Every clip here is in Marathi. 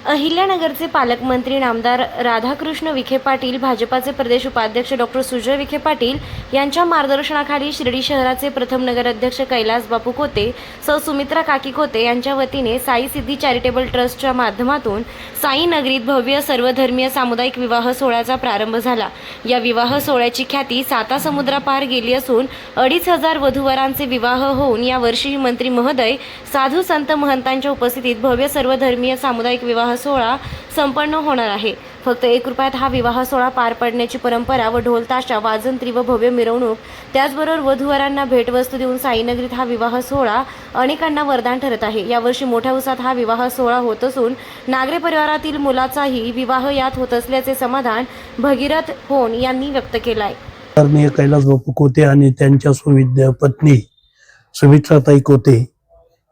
अहिल्यानगरचे पालकमंत्री नामदार राधाकृष्ण विखे पाटील, भाजपाचे प्रदेश उपाध्यक्ष डॉक्टर सुजय विखे पाटील यांच्या मार्गदर्शनाखाली शिर्डी शहराचे प्रथम नगराध्यक्ष कैलास बापू खोते, सौ सुमित्रा काकी खोते यांच्या वतीने साई सिद्धी चॅरिटेबल ट्रस्टच्या माध्यमातून साई नगरीत भव्य सर्वधर्मीय सामुदायिक विवाह सोहळ्याचा प्रारंभ झाला। या विवाह सोहळ्याची ख्याती साता समुद्रापार गेली असून 2500 वधूवरांचे विवाह होऊन यावर्षी मंत्री महोदय, साधू संत महंतांच्या उपस्थितीत भव्य सर्वधर्मीय सामुदायिक विवाह सोहळा संपन्न होणार आहे। फक्त 1 रुपयात हा विवाह सोहळा पार पडण्याची परंपरा व ढोल ताशा वाजंत्री व भव्य मिरवणूक, त्याचबरोबर वधूवरांना भेटवस्तू देऊन साईनगरीत हा विवाह सोहळा अनेकांना वरदान ठरत आहे। यावर्षी मोठ्या उत्साहात हा विवाह सोहळा होत असून नागरे परिवारातील मुलाचाही विवाह यात होत असल्याचे समाधान भगीरथ होन यांनी व्यक्त केले आहे। कैलास बापू खोते आणि त्यांच्या सुविद्य पत्नी सुमित्राताई खोते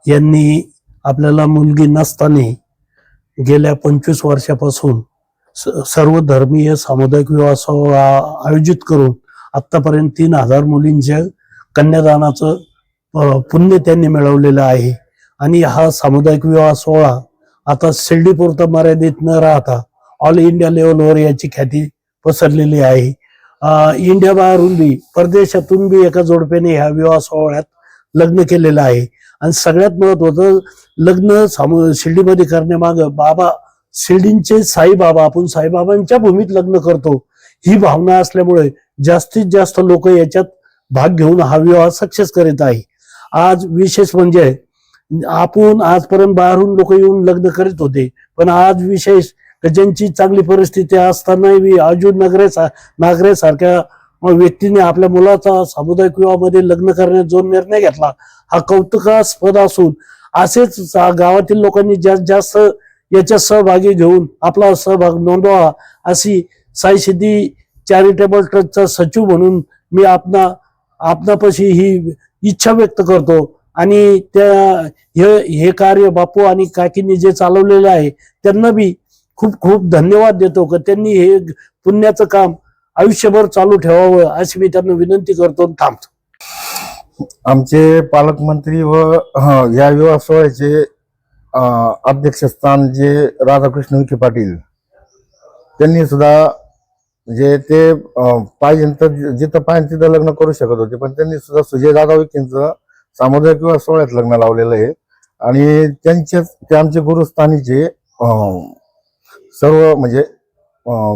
यांनी आपल्याला मुलगी नसताना गेल्या 25 वर्षापासून सर्व धर्मीय सामुदायिक विवाह सोहळा आयोजित करून आतापर्यंत 3000 मुलींच्या कन्यादानाचं पुण्य त्यांनी मिळवलेलं आहे। आणि हा सामुदायिक विवाह सोहळा आता शिर्डीपुरता मर्यादित न राहता ऑल इंडिया लेवलवर याची ख्याती पसरलेली आहे। इंडिया बाहेरून बी परदेशातून बी एका जोडप्याने ह्या विवाह सोहळ्यात लग्न केलेलं आहे। आणि सगळ्यात महत्वाचं, लग्न शिर्डीमध्ये करण्यामागं बाबा शिर्डींचे साईबाबा, आपण साईबाबांच्या भूमीत लग्न करतो ही भावना असल्यामुळे जास्तीत जास्त लोक याच्यात भाग घेऊन हा विवाह सक्सेस करीत आहे। आज विशेष म्हणजे आपण आजपर्यंत बाहेरून लोक येऊन लग्न करीत होते, पण आज विशेष ज्यांची चांगली परिस्थिती असतानाही अजून नागरे सारख्या व्यक्तीने आपल्या मुलाचा सामुदायिक विवाहामध्ये लग्न करण्याचा जो निर्णय घेतला हा कौतुकास्पद असून असेच गावातील लोकांनी जास्तीत जास्त याच्यात सहभागी घेऊन आपला सहभाग नोंदवावा अशी साई सिद्धी चॅरिटेबल ट्रस्टचा सचिव म्हणून मी आपणापाशी ही इच्छा व्यक्त करतो। आणि हे कार्य बापू आणि काकींनी जे चालवलेले आहे त्यांना बी खूप खूप धन्यवाद देतो की त्यांनी हे पुण्याचं काम आयुष्यभर चालू ठेवावं अशी मी त्यांना विनंती करतो। थांबतो। आमचे पालकमंत्री व या विवाह सोहळ्याचे अध्यक्षस्थान जे राधाकृष्ण विखे पाटील त्यांनी सुद्धा जे ते पाहिजे तर जिथं पाहिजे तिथं लग्न करू शकत होते, पण त्यांनी सुद्धा सुजय दादा विखेंचं सामुदायिक विवाह सोहळ्यात लग्न लावलेलं आहे। आणि ते आमचे गुरुस्थानीचे सर्व म्हणजे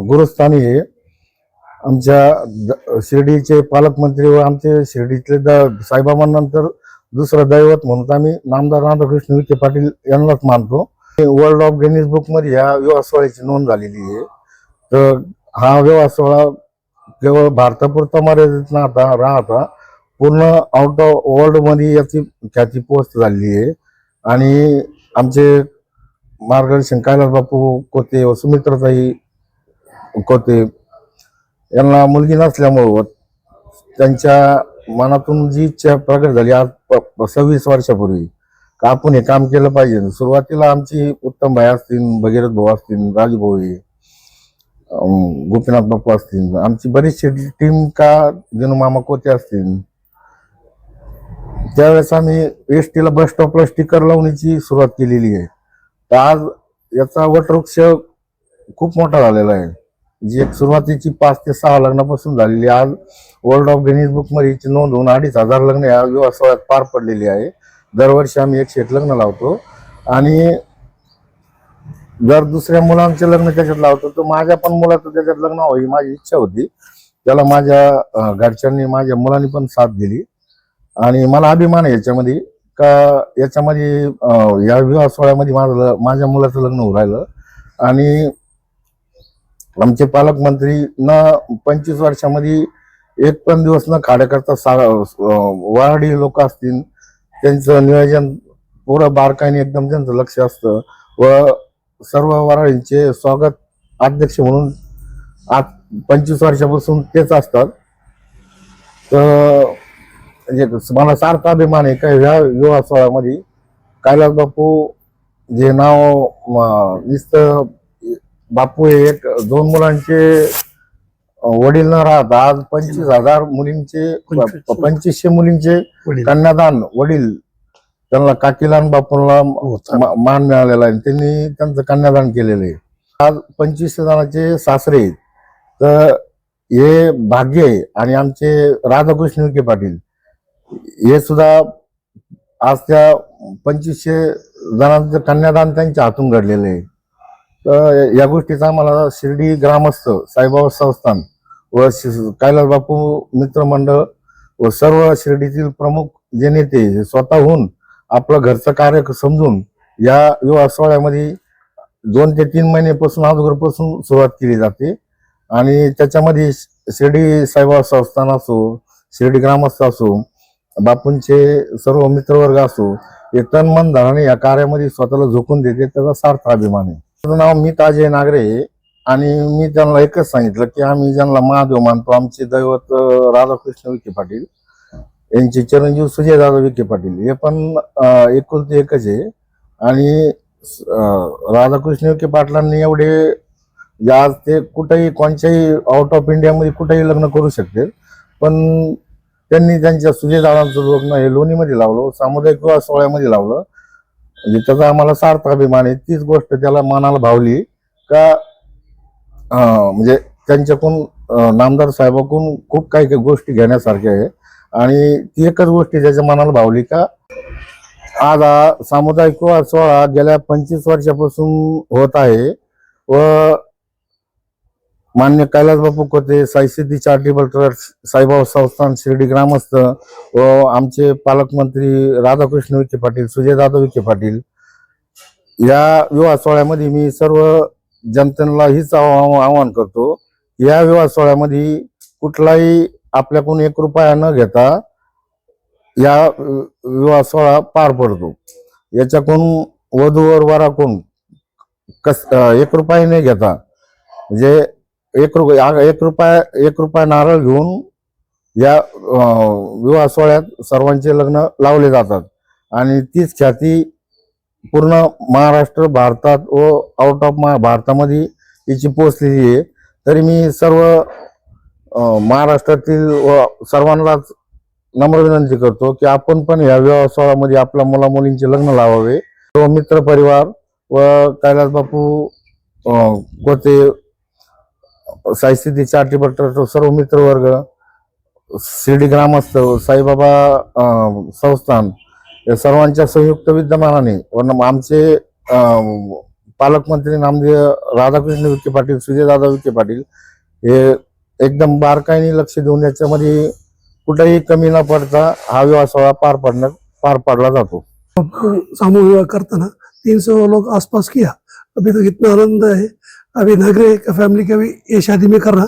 गुरुस्थानी हे आमच्या शिर्डीचे पालकमंत्री व आमचे शिर्डीतले साईबाबांनंतर दुसरं दैवत म्हणून आम्ही नामदार राधाकृष्ण विखे पाटील यांनाच मानतो। वर्ल्ड ऑफ गिनीज बुक मध्ये या विवाह सोहळ्याची नोंद झालेली आहे। तर हा विवाह सोहळा केवळ भारतापुरता मर्यादित राहता पूर्ण आउट ऑफ वर्ल्ड मध्ये याची ख्याती पोस्ट झालेली आहे। आणि आमचे मार्गदर्शन कैलास बापू खोते व सुमित्राताई खोते यांना मुलगी नसल्यामुळे त्यांच्या मनातून जी इच्छा प्रकट झाली आज 26 वर्षापूर्वी का आपण हे काम केलं पाहिजे। सुरुवातीला आमची उत्तम भाई असतील, भगीरथ भाऊ असतील, राजभाऊ, गोपीनाथ बापू असतील, आमची बरीचशी टीम का जणू मामा खोते असतील, त्यावेळेस आम्ही एसटीला बस स्टॉपला स्टिकर लावण्याची सुरुवात केलेली आहे। तर आज याचा वटवृक्ष खूप मोठा झालेला आहे। जी एक सुरुवातीची 5 ते 6 लग्नापासून झालेली आज वर्ल्ड ऑफ गिनीज बुक मध्ये नोंद होऊन 2500 लग्न या विवाह सोहळ्यात पार पडलेली आहे। दरवर्षी आम्ही 101 लग्न लावतो आणि जर दुसऱ्या मुलांचे लग्न त्याच्यात लावतो तर माझ्या पण मुलाचं त्याच्यात लग्न व्हावी माझी इच्छा होती। त्याला माझ्या घरच्यांनी, माझ्या मुलांनी पण साथ दिली आणि मला अभिमान आहे याच्यामध्ये का याच्यामध्ये या विवाह सोहळ्यामध्ये माझ्या मुलाचं लग्न होऊ राहिलं। आणि आमचे पालकमंत्री न 25 वर्षामध्ये एक पण दिवस न खाड्याकरता वारडी लोक असतील त्यांचं नियोजन पुरं बारकाईने एकदम त्यांचं लक्ष असतं व सर्व वराडींचे स्वागत अध्यक्ष म्हणून आज 25 वर्षापासून तेच असतात। तर म्हणजे मला सार्थ अभिमान आहे का ह्या विवाह सोहळ्यामध्ये कैलास बापू जे नाव नुसतं बापू हे 2 मुलांचे वडील न राहता आज 25,000 मुलींचे 2500 मुलींचे कन्यादान वडील त्यांना काकीलान बापूंना मान मिळालेला आहे. त्यांनी त्यांचं कन्यादान केलेलं आहे. आज 25 जणांचे सासरे आहेत. तर हे भाग्य आहे. आणि आमचे राधाकृष्ण विखे पाटील हे सुद्धा आज त्या 2500 जणांचं कन्यादान त्यांच्या हातून घडलेलं आहे. तर या गोष्टीचा आम्हाला शिर्डी ग्रामस्थ, साईबाबा संस्थान व कैलास बापू मित्र मंडळ व सर्व शिर्डीतील प्रमुख जे नेते हे स्वतःहून आपलं घरचं कार्य समजून या विवाह सोहळ्यामध्ये 2 ते 3 महिन्यापासून अगोदरपासून सुरुवात केली जाते. आणि त्याच्यामध्ये शिर्डी साईबाबा संस्थान असो, शिर्डी ग्रामस्थ असो, बापूंचे सर्व मित्रवर्ग असो, हे तन मन धनाने या कार्यामध्ये स्वतःला झोकून देते. त्याचा सार्थ अभिमान आहे. माझं नाव मी ताजे नागरे आहे. आणि मी त्यांना एकच सांगितलं की आम्ही ज्यांना महादेव मानतो, आमचे दैवत राधाकृष्ण विखे पाटील, यांचे चिरंजीव सुजयदादा विखे पाटील हे पण एकुलते एकच आहे. आणि राधाकृष्ण विखे पाटलांनी एवढे आज ते कुठेही कोणत्याही आउट ऑफ इंडियामध्ये कुठेही लग्न करू शकते, पण त्यांनी त्यांच्या सुजयदादांचं लग्न हे लोणीमध्ये लावलं, सामुदायिक विवाह सोहळ्यामध्ये लावलं. म्हणजे त्याचा आम्हाला सार्थ अभिमान आहे. तीच गोष्ट त्याला मनाला भावली का म्हणजे त्यांच्याकडून नामदार साहेबांकडून खूप काही काही गोष्टी घेण्यासारख्या आहे. आणि ती एकच गोष्टी त्याच्या मनाला भावली का आज हा सामुदायिक विवाह सोहळा गेल्या 25 वर्षापासून होत आहे. व मान्य कैलास बापू कोते, साई सिद्धी चॅरिटेबल ट्रस्ट, साईबाबा संस्थान, शिर्डी ग्रामस्थ व आमचे पालकमंत्री राधाकृष्ण विखे पाटील, सुजयदादा विखे पाटील या विवाह सोहळ्यामध्ये मी सर्व जनतेला हीच आवाहन करतो. या विवाह सोहळ्यामध्ये कुठलाही आपल्याकडून 1 रुपया न घेता या विवाह सोहळा पार पडतो. याच्याकडून वधूवर वराकडून 1 रुपया न घेता म्हणजे 1 रुपया नारळ घेऊन या विवाह सोहळ्यात सर्वांचे लग्न लावले जातात. आणि तीच ख्याती पूर्ण महाराष्ट्र, भारतात व आउट ऑफ भारतामध्ये याची पोचलेली आहे. तरी मी सर्व महाराष्ट्रातील व सर्वांनाच नम्र विनंती करतो की आपण पण या विवाह सोहळ्यामध्ये आपल्या मुला मुलींचे लग्न लावावे. तो मित्र परिवार व कैलास बापू कोते, साई सिद्धी चॅरिटेबल ट्रस्ट, सर्व मित्रवर्ग, शिर्डी ग्रामस्थ, साईबाबा संस्थान या सर्वांच्या संयुक्त विद्यमानाने व आमचे पालकमंत्री नामदेव राधाकृष्ण विखे पाटील, सुजयदादा विखे पाटील हे एकदम बारकाईने लक्ष देऊन याच्यामध्ये कुठेही कमी न पडता हा विवाह सोहळा पार पाडला जातो. समूह विवाह करता ना 300 लोग आसपास किया. अभी तो इतना आनंद है. अभी नगरे का फैमिली का भी ये शादी में करना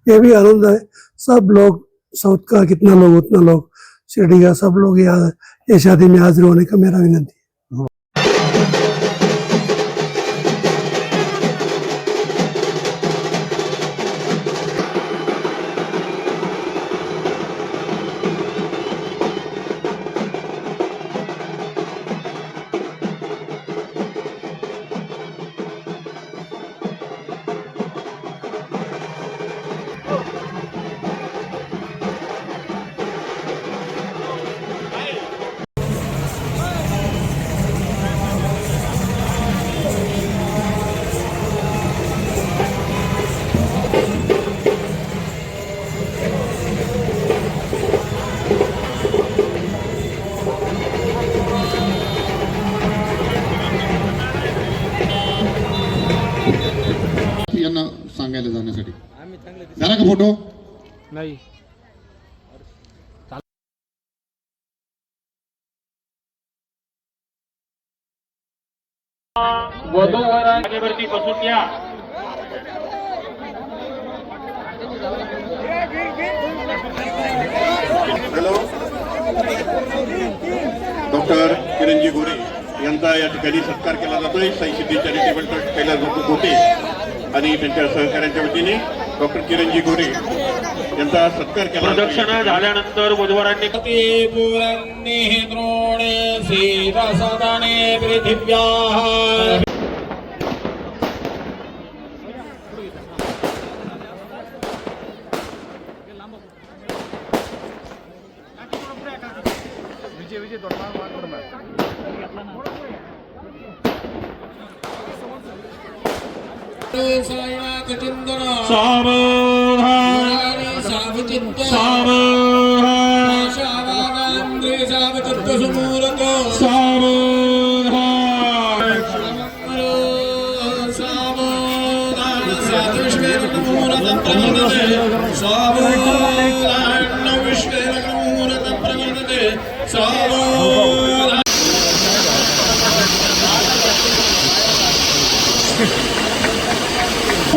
ये भी आनंद है. सब लोग साउथ का कितना लोग उतना लोग, शिरडी का सब लोग ये शादी में हाजिर होने का मेरा विनंती. यांना सांगायला जाण्यासाठी झाला का फोटो? नाही. वधूवरांवरती बसून घ्या. हॅलो, डॉक्टर किरणजी गोरे यांचा या ठिकाणी सत्कार केला जातोय. साई सिद्धी चॅरिटेबल ट्रस्ट कैलास बापू कोते आणि त्यांच्या सहकार्यांच्या वतीने डॉक्टर किरणजी गोरे यांचा सत्कार केला. प्रदक्षिणा झाल्यानंतर वधूवरांनी द्रोणे श्रीरसदने पृथिव्याः विजय साईनाथ चिंतन सावधान सावचित्त सावधान आशावादांद्रे सावचित्त सुमूलत सावधान सावधान साधुष्वेरकमूलतंत्रवर्तते सावधान विश्वेरकमूलतंत्रवर्तते सावधान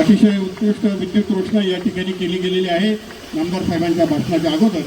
अतिशय उत्कृष्ट विद्युत रोषणाई या ठिकाणी केली गेलेली आहे नामदार साहेबांच्या भाषणाच्या अगोदर.